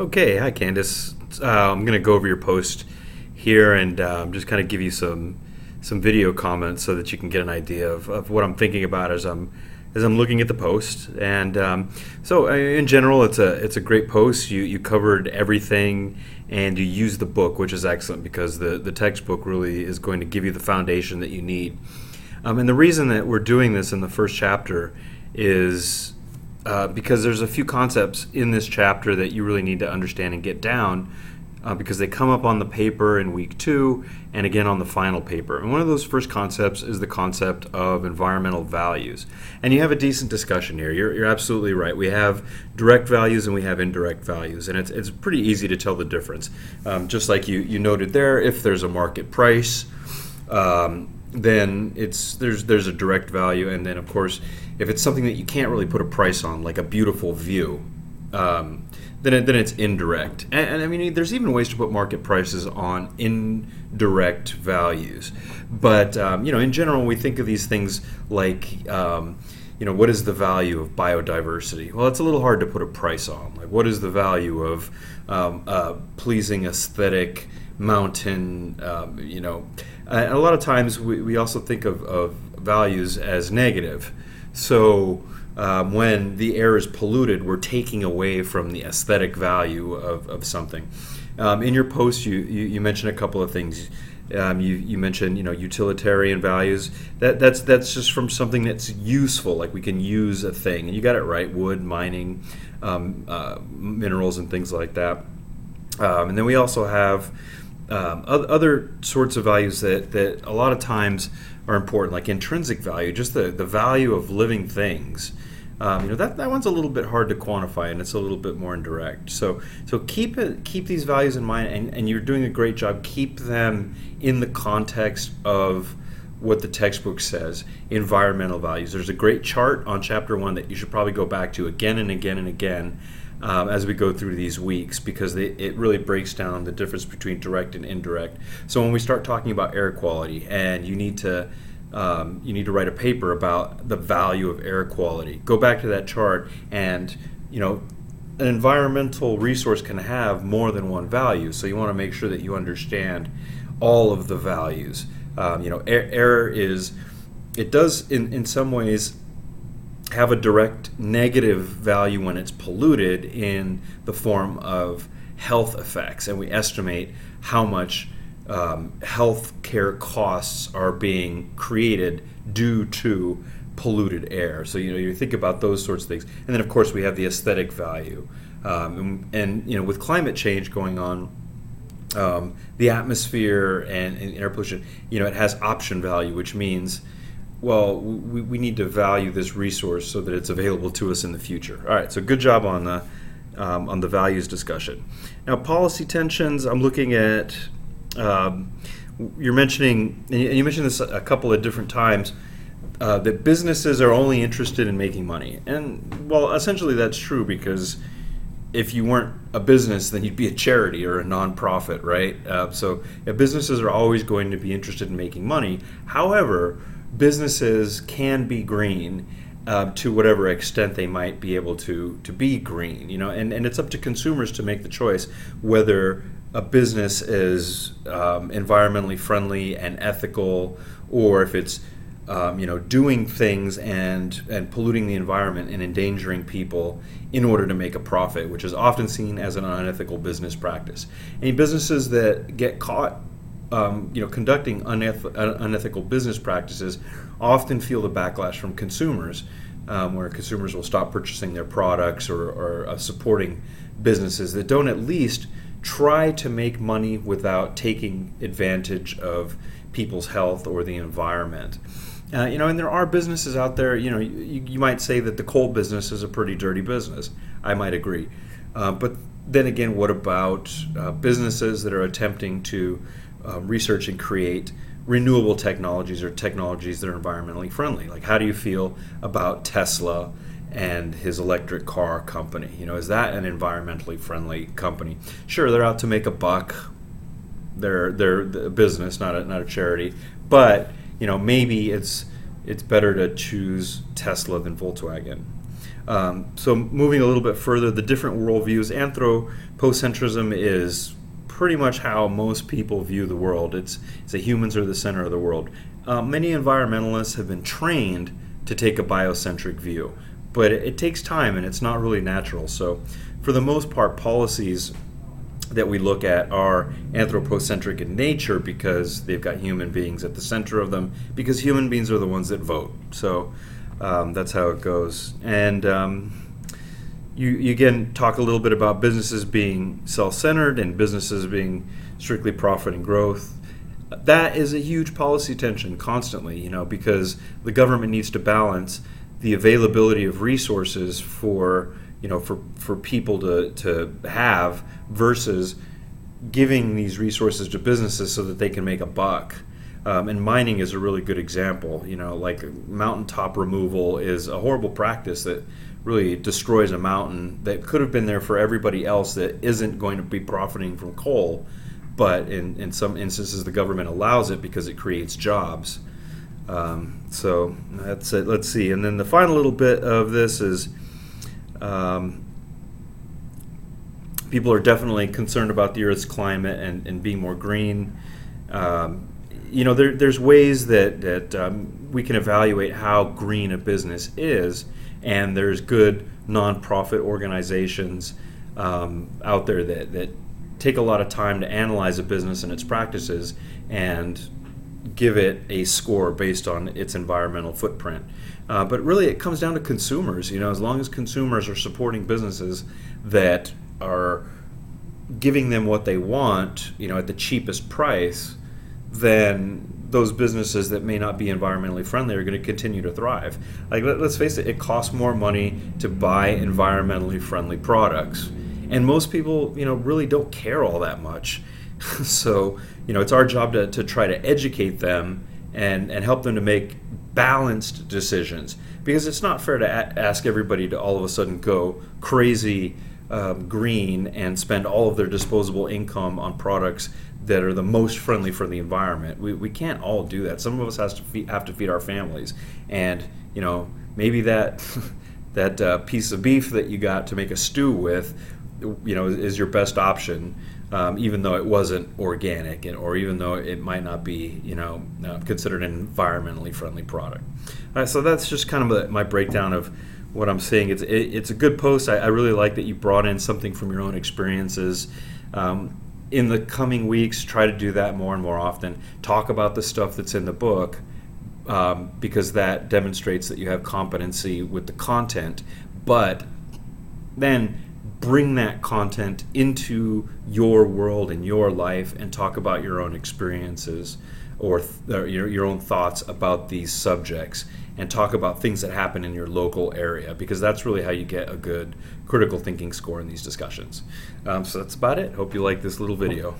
Okay, hi Candice. I'm going to go over your post here and just kind of give you some video comments so that you can get an idea of what I'm thinking about as I'm looking at the post. And so in general, it's a great post. You covered everything and you used the book, which is excellent because the textbook really is going to give you the foundation that you need. And the reason that we're doing this in the first chapter is because there's a few concepts in this chapter that you really need to understand and get down because they come up on the paper in week 2 and again on the final paper. And one of those first concepts is the concept of environmental values. And you have a decent discussion here. You're absolutely right. We have direct values and we have indirect values. And it's pretty easy to tell the difference. Just like you noted there, if there's a market price, then there's a direct value, and then of course if it's something that you can't really put a price on, like a beautiful view, then it's indirect. And I mean, there's even ways to put market prices on indirect values. But in general, we think of these things like what is the value of biodiversity? Well, it's a little hard to put a price on. Like, what is the value of pleasing aesthetic mountain? And a lot of times we also think of values as negative. So when the air is polluted, we're taking away from the aesthetic value of something. In your post, you mentioned a couple of things. You mentioned utilitarian values. That's just from something that's useful, like we can use a thing. And you got it right: wood, mining, minerals, and things like that. And then we also have other sorts of values that a lot of times are important, like intrinsic value, just the value of living things. That one's a little bit hard to quantify, and it's a little bit more indirect. So keep these values in mind, and you're doing a great job. Keep them in the context of what the textbook says, environmental values. There's a great chart on chapter 1 that you should probably go back to again and again and again as we go through these weeks, because it really breaks down the difference between direct and indirect. So when we start talking about air quality, and you need to write a paper about the value of air quality, go back to that chart, and an environmental resource can have more than one value. So you want to make sure that you understand all of the values. Air does in some ways have a direct negative value when it's polluted in the form of health effects, and we estimate how much health care costs are being created due to polluted air. So you think about those sorts of things, and then of course we have the aesthetic value, and with climate change going on, the atmosphere and air pollution, it has option value, which means, well, we need to value this resource so that it's available to us in the future. All right, so good job on the values discussion. Now, policy tensions, I'm looking at, you're mentioning, and you mentioned this a couple of different times, that businesses are only interested in making money. And, well, essentially that's true, because if you weren't a business, then you'd be a charity or a nonprofit, right? So businesses are always going to be interested in making money. However, businesses can be green to whatever extent they might be able to be green, and it's up to consumers to make the choice whether a business is environmentally friendly and ethical, or if it's doing things and polluting the environment and endangering people in order to make a profit, which is often seen as an unethical business practice. Any businesses that get caught conducting unethical business practices often feel the backlash from consumers, where consumers will stop purchasing their products or supporting businesses that don't at least try to make money without taking advantage of people's health or the environment. And there are businesses out there, you might say that the coal business is a pretty dirty business. I might agree. But then again, what about businesses that are attempting to research and create renewable technologies or technologies that are environmentally friendly? Like, how do you feel about Tesla and his electric car company? Is that an environmentally friendly company? Sure, they're out to make a buck. They're a business, not a charity. But maybe it's better to choose Tesla than Volkswagen. So moving a little bit further, the different worldviews. Anthropocentrism is pretty much how most people view the world. It's that humans are the center of the world. Many environmentalists have been trained to take a biocentric view, but it takes time and it's not really natural. So for the most part, policies that we look at are anthropocentric in nature because they've got human beings at the center of them, because human beings are the ones that vote. So that's how it goes. And you again talk a little bit about businesses being self-centered and businesses being strictly profit and growth. That is a huge policy tension constantly, because the government needs to balance the availability of resources for people to have versus giving these resources to businesses so that they can make a buck. And mining is a really good example. Like mountaintop removal is a horrible practice that really destroys a mountain that could have been there for everybody else that isn't going to be profiting from coal. But in some instances, the government allows it because it creates jobs. So that's it. Let's see. And then the final little bit of this is people are definitely concerned about the Earth's climate and being more green. There's ways that we can evaluate how green a business is, and there's good nonprofit organizations out there that take a lot of time to analyze a business and its practices and give it a score based on its environmental footprint. But really it comes down to consumers. As long as consumers are supporting businesses that are giving them what they want, at the cheapest price, then those businesses that may not be environmentally friendly are going to continue to thrive. Like, let's face it, it costs more money to buy environmentally friendly products. And most people, really don't care all that much. So, it's our job to try to educate them and help them to make balanced decisions. Because it's not fair to ask everybody to all of a sudden go crazy green and spend all of their disposable income on products that are the most friendly for the environment. We can't all do that. Some of us have to feed our families. And, maybe that piece of beef that you got to make a stew with, is your best option, even though it wasn't organic, or even though it might not be, considered an environmentally friendly product. So that's just kind of my breakdown of what I'm saying. It's a good post. I really like that you brought in something from your own experiences. In the coming weeks, try to do that more and more often. Talk about the stuff that's in the book, because that demonstrates that you have competency with the content, but then bring that content into your world and your life and talk about your own experiences or your own thoughts about these subjects, and talk about things that happen in your local area, because that's really how you get a good critical thinking score in these discussions. So that's about it. Hope you like this little video.